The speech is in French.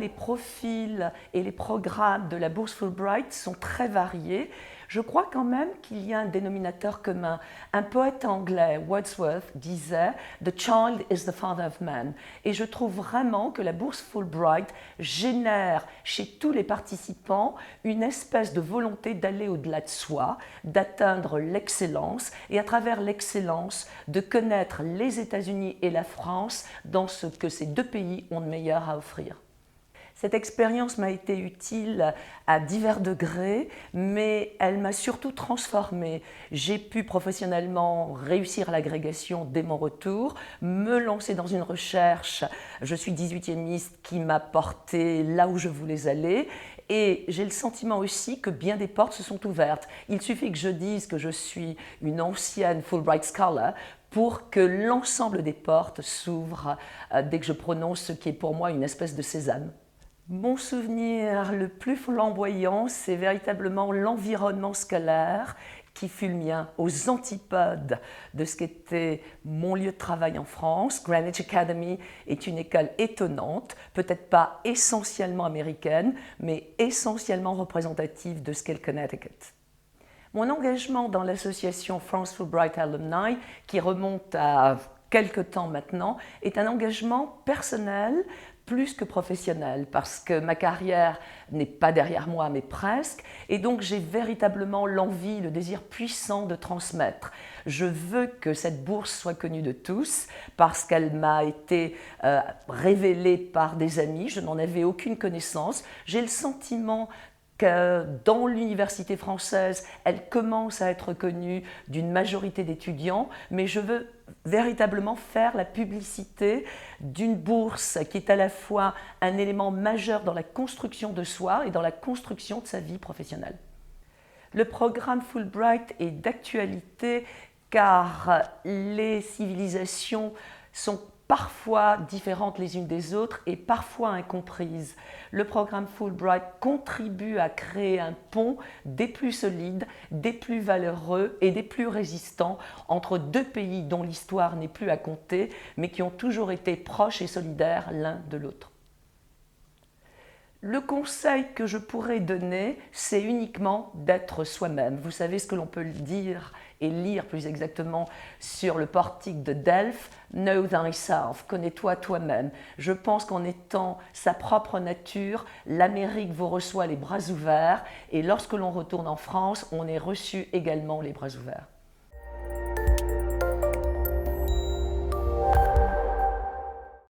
Les profils et les programmes de la bourse Fulbright sont très variés. Je crois quand même qu'il y a un dénominateur commun. Un poète anglais, Wordsworth, disait « The child is the father of man ». Et je trouve vraiment que la bourse Fulbright génère chez tous les participants une espèce de volonté d'aller au-delà de soi, d'atteindre l'excellence et à travers l'excellence de connaître les États-Unis et la France dans ce que ces deux pays ont de meilleur à offrir. Cette expérience m'a été utile à divers degrés, mais elle m'a surtout transformée. J'ai pu professionnellement réussir l'agrégation dès mon retour, me lancer dans une recherche, je suis 18e qui m'a porté là où je voulais aller, et j'ai le sentiment aussi que bien des portes se sont ouvertes. Il suffit que je dise que je suis une ancienne Fulbright Scholar pour que l'ensemble des portes s'ouvrent dès que je prononce ce qui est pour moi une espèce de sésame. Mon souvenir le plus flamboyant, c'est véritablement l'environnement scolaire qui fut le mien, aux antipodes de ce qu'était mon lieu de travail en France. Greenwich Academy est une école étonnante, peut-être pas essentiellement américaine, mais essentiellement représentative de ce qu'est le Connecticut. Mon engagement dans l'association France Fulbright Alumni, qui remonte à quelque temps maintenant, est un engagement personnel plus que professionnel, parce que ma carrière n'est pas derrière moi, mais presque, et donc j'ai véritablement l'envie, le désir puissant de transmettre. Je veux que cette bourse soit connue de tous, parce qu'elle m'a été révélée par des amis, je n'en avais aucune connaissance. J'ai le sentiment que dans l'université française, elle commence à être connue d'une majorité d'étudiants, mais je veux véritablement faire la publicité d'une bourse qui est à la fois un élément majeur dans la construction de soi et dans la construction de sa vie professionnelle. Le programme Fulbright est d'actualité car les civilisations sont parfois différentes les unes des autres et parfois incomprises. Le programme Fulbright contribue à créer un pont des plus solides, des plus valeureux et des plus résistants entre deux pays dont l'histoire n'est plus à compter, mais qui ont toujours été proches et solidaires l'un de l'autre. Le conseil que je pourrais donner, c'est uniquement d'être soi-même. Vous savez ce que l'on peut dire et lire plus exactement sur le portique de Delphes, « Know thyself », connais-toi toi-même. Je pense qu'en étant sa propre nature, l'Amérique vous reçoit les bras ouverts et lorsque l'on retourne en France, on est reçu également les bras ouverts.